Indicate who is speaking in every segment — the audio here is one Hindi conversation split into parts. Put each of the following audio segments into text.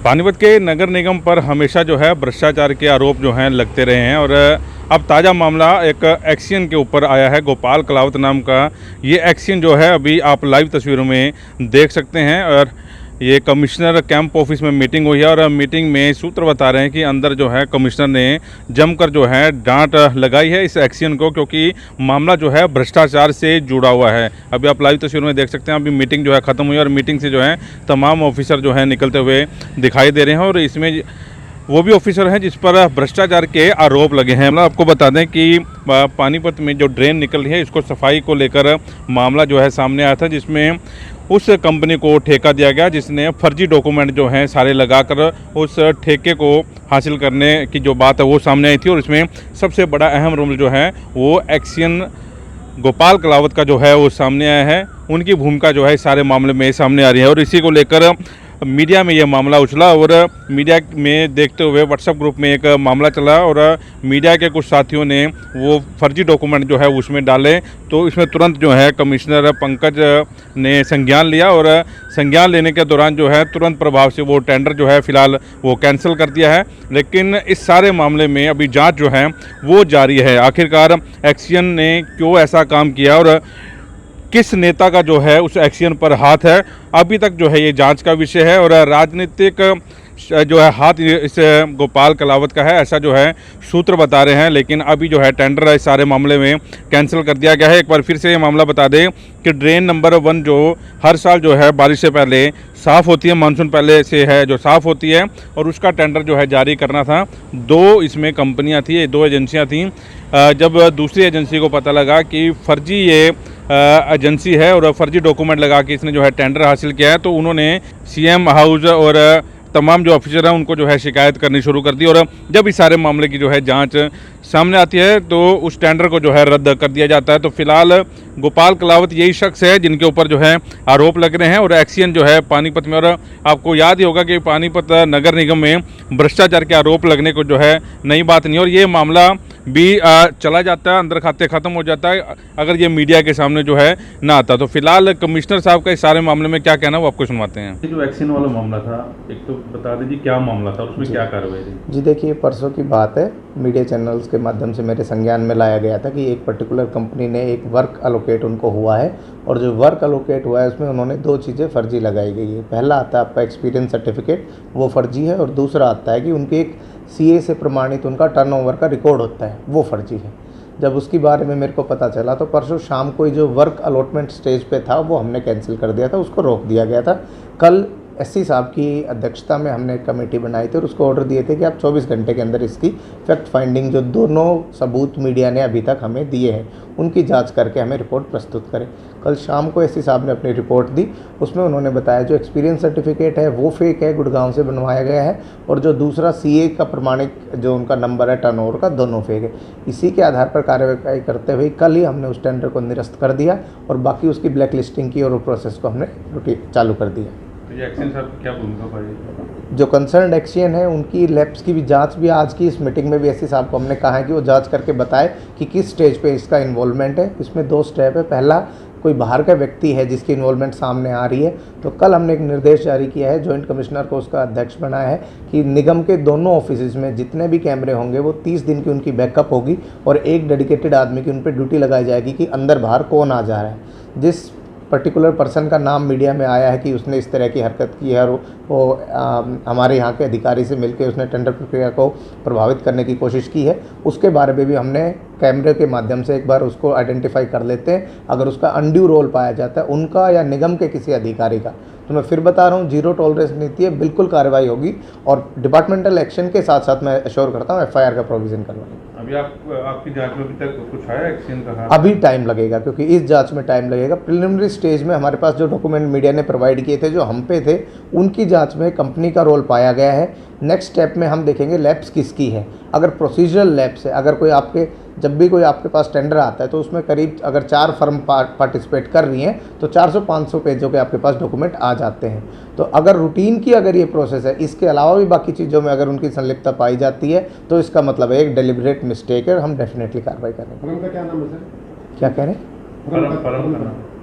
Speaker 1: पानीपत के नगर निगम पर हमेशा जो है भ्रष्टाचार के आरोप जो हैं लगते रहे हैं और अब ताज़ा मामला एक एक्सियन के ऊपर आया है। गोपाल कलावत नाम का ये एक्सियन जो है अभी आप लाइव तस्वीरों में देख सकते हैं और ये कमिश्नर कैंप ऑफिस में मीटिंग हुई है और मीटिंग में सूत्र बता रहे हैं कि अंदर जो है कमिश्नर ने जमकर जो है डांट लगाई है इस एक्सियन को, क्योंकि मामला जो है भ्रष्टाचार से जुड़ा हुआ है। अभी आप लाइव तस्वीरों में देख सकते हैं, अभी मीटिंग जो है ख़त्म हुई और मीटिंग से जो है तमाम ऑफिसर जो है निकलते हुए दिखाई दे रहे हैं और इसमें वो भी ऑफिसर हैं जिस पर भ्रष्टाचार के आरोप लगे हैं। मतलब आपको बता दें कि पानीपत में जो ड्रेन निकल रही है इसको सफाई को लेकर मामला जो है सामने आया था, जिसमें उस कंपनी को ठेका दिया गया जिसने फर्जी डॉक्यूमेंट जो हैं सारे लगाकर उस ठेके को हासिल करने की जो बात है वो सामने आई थी। और इसमें सबसे बड़ा अहम रोल जो है वो एक्सियन गोपाल कलावत का जो है वो सामने आया है। उनकी भूमिका जो है सारे मामले में सामने आ रही है और इसी को लेकर मीडिया में ये मामला उछला और मीडिया में देखते हुए व्हाट्सएप ग्रुप में एक मामला चला और मीडिया के कुछ साथियों ने वो फर्जी डॉक्यूमेंट जो है उसमें डाले, तो इसमें तुरंत जो है कमिश्नर पंकज ने संज्ञान लिया और संज्ञान लेने के दौरान जो है तुरंत प्रभाव से वो टेंडर जो है फ़िलहाल वो कैंसिल कर दिया है। लेकिन इस सारे मामले में अभी जाँच जो है वो जारी है। आखिरकार एक्सियन ने क्यों ऐसा काम किया और किस नेता का जो है उस एक्सियन पर हाथ है, अभी तक जो है ये जांच का विषय है और राजनीतिक जो है हाथ इस गोपाल कलावत का है, ऐसा जो है सूत्र बता रहे हैं। लेकिन अभी जो है टेंडर इस सारे मामले में कैंसिल कर दिया गया है। एक बार फिर से ये मामला बता दें कि ड्रेन नंबर 1 जो हर साल जो है बारिश से पहले साफ़ होती है, मानसून पहले से है जो साफ़ होती है और उसका टेंडर जो है जारी करना था। 2 इसमें कंपनियाँ थी, 2 एजेंसियाँ थीं। जब दूसरी एजेंसी को पता लगा कि फर्जी ये एजेंसी है और फर्जी डॉक्यूमेंट लगा के इसने जो है टेंडर हासिल किया है, तो उन्होंने सीएम हाउस और तमाम जो ऑफिसर हैं उनको जो है शिकायत करनी शुरू कर दी। और जब इस सारे मामले की जो है जांच सामने आती है तो उस टेंडर को जो है रद्द कर दिया जाता है। तो फिलहाल गोपाल कलावत यही शख्स है जिनके ऊपर जो है आरोप लग रहे हैं और एक्सियन जो है पानीपत में, और आपको याद ही होगा कि पानीपत नगर निगम में भ्रष्टाचार के आरोप लगने को जो है नई बात नहीं, और ये मामला भी चला जाता है, अंदर खाते ख़त्म हो जाता है अगर ये मीडिया के सामने जो है ना आता। तो फिलहाल कमिश्नर साहब का इस सारे मामले में क्या कहना है वो आपको सुनवाते हैं।
Speaker 2: ये जो एक्सियन वाला मामला था, एक तो बता दीजिए क्या मामला था, उसमें क्या कार्रवाई थी?
Speaker 3: जी देखिए, परसों की बात है, मीडिया चैनल्स के माध्यम से मेरे संज्ञान में लाया गया था कि एक पर्टिकुलर कंपनी ने एक वर्क अलोकेट उनको हुआ है और जो वर्क अलोकेट हुआ है उसमें उन्होंने 2 चीज़ें फर्जी लगाई गई है। पहला आता है आपका एक्सपीरियंस सर्टिफिकेट, वो फर्जी है, और दूसरा आता है कि उनके एक सीए से प्रमाणित उनका टर्नओवर का रिकॉर्ड होता है, वो फर्जी है। जब उसके बारे में मेरे को पता चला तो परसों शाम को जो वर्क अलॉटमेंट स्टेज पे था वो हमने कैंसिल कर दिया था, उसको रोक दिया गया था। कल एससी साहब की अध्यक्षता में हमने एक कमेटी बनाई थी और उसको ऑर्डर दिए थे कि आप 24 घंटे के अंदर इसकी फैक्ट फाइंडिंग जो दोनों सबूत मीडिया ने अभी तक हमें दिए हैं उनकी जांच करके हमें रिपोर्ट प्रस्तुत करें। कल शाम को एससी साहब ने अपनी रिपोर्ट दी, उसमें उन्होंने बताया जो एक्सपीरियंस सर्टिफिकेट है वो फेक है, गुड़गांव से बनवाया गया है, और जो दूसरा सीए का प्रमाणिक जो उनका नंबर है टर्नओवर का, दोनों फेक है। इसी के आधार पर कार्रवाई करते हुए कल ही हमने उस टेंडर को निरस्त कर दिया और बाकी उसकी ब्लैक लिस्टिंग की और वो प्रोसेस को हमने चालू कर दिया।
Speaker 2: एक्सियन साहब की क्या भूमिका पाई?
Speaker 3: जो कंसर्न एक्सियन है उनकी लैब्स की भी जांच भी आज की इस मीटिंग में भी एससी साहब को हमने कहा है कि वो जांच करके बताए कि किस स्टेज पे इसका इन्वॉल्वमेंट है। इसमें 2 स्टेप है। पहला, कोई बाहर का व्यक्ति है जिसकी इन्वॉल्वमेंट सामने आ रही है, तो कल हमने एक निर्देश जारी किया है, जॉइंट कमिश्नर को उसका अध्यक्ष बनाया है कि निगम के दोनों ऑफिस में जितने भी कैमरे होंगे वो 30 दिन की उनकी बैकअप होगी और एक डेडिकेटेड आदमी की उन पर ड्यूटी लगाई जाएगी कि अंदर बाहर कौन आ जा रहा है। जिस पर्टिकुलर पर्सन का नाम मीडिया में आया है कि उसने इस तरह की हरकत की है और वो हमारे यहाँ के अधिकारी से मिलकर उसने टेंडर प्रक्रिया को प्रभावित करने की कोशिश की है, उसके बारे में भी हमने कैमरे के माध्यम से एक बार उसको आइडेंटिफाई कर लेते हैं। अगर उसका अनड्यू रोल पाया जाता है उनका या निगम के किसी अधिकारी का, तो मैं फिर बता रहा हूँ, 0 टॉलरेंस नीति है, बिल्कुल कार्रवाई होगी और डिपार्टमेंटल एक्शन के साथ साथ मैं एश्योर करता हूँ एफआईआर का प्रोविज़न करवाएंगे।
Speaker 2: अभी आपकी जांच में अभी तक कुछ आया एक्सियन का हाथ?
Speaker 3: अभी टाइम लगेगा क्योंकि इस जांच में टाइम लगेगा। प्रिलिमिनरी स्टेज में हमारे पास जो डॉक्यूमेंट मीडिया ने प्रोवाइड किए थे जो हम पे थे, उनकी जांच में कंपनी का रोल पाया गया है। नेक्स्ट स्टेप में हम देखेंगे लैब्स किसकी है। अगर प्रोसीजरल लैब्स है, अगर कोई आपके जब भी कोई आपके पास टेंडर आता है तो उसमें करीब अगर 4 फर्म पार्टिसिपेट कर रही हैं तो 400-500 पेजों के आपके पास डॉक्यूमेंट आ जाते हैं। तो अगर रूटीन की अगर ये प्रोसेस है, इसके अलावा भी बाकी चीज़ों में अगर उनकी संलिप्तता पाई जाती है तो इसका मतलब है एक डेलिब्रेट मिस्टेक है, हम डेफिनेटली कार्रवाई करेंगे।
Speaker 4: फर्म का क्या नाम है सर?
Speaker 3: क्या कह रहे हैं?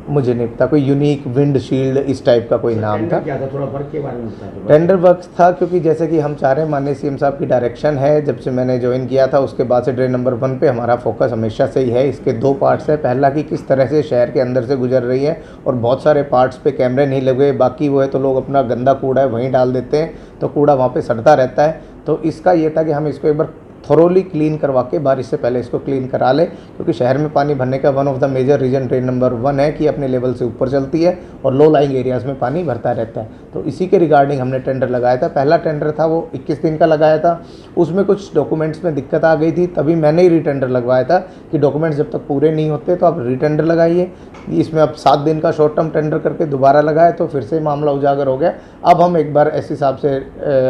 Speaker 3: मुझे नहीं पता, कोई यूनिक विंड शील्ड इस टाइप का कोई नाम था।
Speaker 4: क्या था, थोड़ा वर्क के बारे में बता दो।
Speaker 3: टेंडर वर्क था क्योंकि जैसे कि हम चाह रहे हैं, माननीय सीएम साहब की डायरेक्शन है, जब से मैंने ज्वाइन किया था उसके बाद से ड्रेन नंबर 1 पे हमारा फोकस हमेशा से ही है। इसके 2 पार्ट्स है, पहला कि किस तरह से शहर के अंदर से गुजर रही है और बहुत सारे पार्ट्स पे कैमरे नहीं लगे, बाकी वो है तो लोग अपना गंदा कूड़ा है वहीं डाल देते हैं, तो कूड़ा वहाँ पे सड़ता रहता है। तो इसका ये था कि हम इसको एक बार थोरोली क्लीन करवा के बारिश से पहले इसको क्लीन करा ले, क्योंकि शहर में पानी भरने का one of the major reason drain number 1 है कि अपने लेवल से ऊपर चलती है और लो लाइंग एरियाज़ में पानी भरता रहता है। तो इसी के रिगार्डिंग हमने टेंडर लगाया था। पहला टेंडर था वो 21 दिन का लगाया था, उसमें कुछ डॉक्यूमेंट्स में दिक्कत आ गई थी, तभी मैंने ही रीटेंडर लगवाया था कि डॉक्यूमेंट्स जब तक पूरे नहीं होते तो आप रीटेंडर लगाइए। इसमें अब 7 दिन का शॉर्ट टर्म टेंडर करके दोबारा लगाया तो फिर से मामला उजागर हो गया। अब हम एक बार एससी साहब से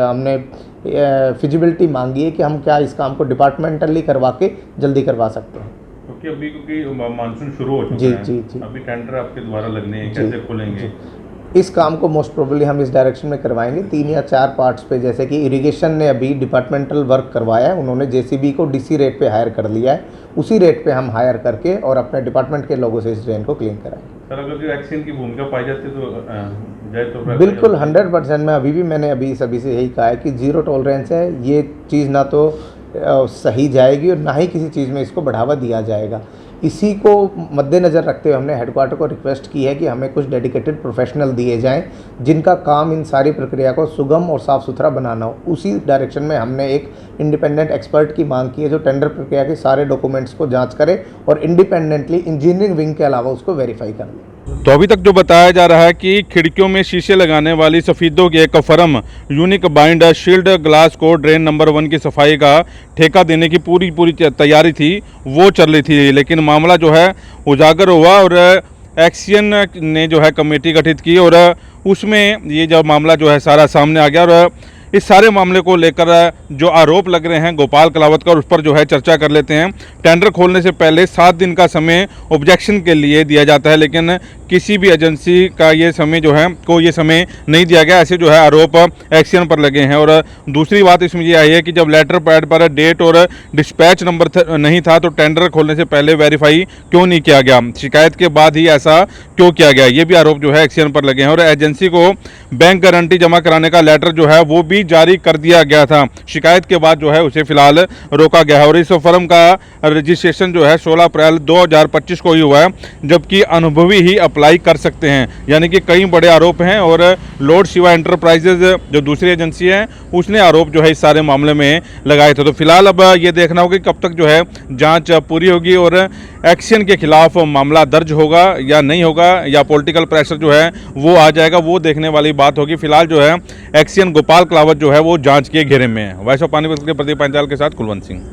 Speaker 3: हमने फिजिबिलिटी मांगी है कि हम क्या इस काम को डिपार्टमेंटली करवा के जल्दी करवा सकते हैं।
Speaker 2: क्योंकि मानसून शुरू हो चुका
Speaker 3: जी,
Speaker 2: है,
Speaker 3: जी, जी।
Speaker 2: अभी टेंडर आपके द्वारा लगने हैं,
Speaker 3: जी,
Speaker 2: कैसे खुलेंगे?
Speaker 3: जी। इस काम को मोस्ट प्रोबेबली हम इस डायरेक्शन में करवाएंगे 3 या 4 पार्ट्स पे। जैसे कि इरिगेशन ने अभी डिपार्टमेंटल वर्क करवाया है, उन्होंने जेसीबी को डीसी रेट पे हायर कर लिया है, उसी रेट पे हम हायर करके और अपने डिपार्टमेंट के लोगों से इस ड्रेन को क्लीन कराएंगे।
Speaker 2: सर, अगर जो एक्शन की भूमिका पाई जाती है तो जाए तो
Speaker 3: बिल्कुल 100%। मैं मैंने सभी से यही कहा है कि 0 टॉलरेंस है, ये चीज़ ना तो सही जाएगी और ना ही किसी चीज़ में इसको बढ़ावा दिया जाएगा। इसी को मद्देनज़र रखते हुए हमने हेडक्वार्टर को रिक्वेस्ट की है कि हमें कुछ डेडिकेटेड प्रोफेशनल दिए जाएं जिनका काम इन सारी प्रक्रिया को सुगम और साफ़ सुथरा बनाना हो। उसी डायरेक्शन में हमने एक इंडिपेंडेंट एक्सपर्ट की मांग की है जो टेंडर प्रक्रिया के सारे डॉक्यूमेंट्स को जांच करे और इंडिपेंडेंटली इंजीनियरिंग विंग के अलावा उसको वेरीफाई कर ले।
Speaker 1: तो अभी तक जो बताया जा रहा है कि खिड़कियों में शीशे लगाने वाली सफ़ीदों की एक firm unique bind shield glass को ड्रेन नंबर 1 की सफाई का ठेका देने की पूरी तैयारी थी, वो चल रही थी। लेकिन मामला जो है उजागर हुआ और एक्सियन ने जो है कमेटी गठित की और उसमें ये जब मामला जो है सारा सामने आ गया और इस सारे मामले को लेकर जो आरोप लग रहे हैं गोपाल कलावत का, उस पर जो है चर्चा कर लेते हैं। टेंडर खोलने से पहले 7 दिन का समय ऑब्जेक्शन के लिए दिया जाता है, लेकिन किसी भी एजेंसी का ये समय जो है ये समय नहीं दिया गया, ऐसे जो है आरोप एक्शन पर लगे हैं। और दूसरी बात इसमें ये आई है कि जब लेटर पैड पर डेट और डिस्पैच नंबर नहीं था तो टेंडर खोलने से पहले वेरीफाई क्यों नहीं किया गया, शिकायत के बाद ही ऐसा क्यों किया गया, ये भी आरोप जो है एक्शन पर लगे हैं। और एजेंसी को बैंक गारंटी जमा कराने का लेटर जो है वो भी जारी कर दिया गया था, शिकायत के बाद जो है उसे फिलहाल रोका गया है। और इस फर्म का रजिस्ट्रेशन जो है 16 अप्रैल 2025 को ही हुआ है, जबकि अनुभवी ही अप्लाई कर सकते हैं। यानी कि कई बड़े आरोप हैं और लॉर्ड शिवा एंटरप्राइजेज जो दूसरी एजेंसी है उसने आरोप जो है इस सारे मामले में लगाए थे। तो फिलहाल अब ये देखना होगा कि कब तक जो है जांच पूरी होगी और एक्शन के खिलाफ मामला दर्ज होगा या नहीं होगा, या पॉलिटिकल प्रेशर जो है वो आ जाएगा, वो देखने वाली बात होगी। फिलहाल जो है एक्शन गोपाल कलावत जो है वो जांच के घेरे में है। वैसे पानीपत के प्रदीप पांचाल के साथ कुलवंत सिंह।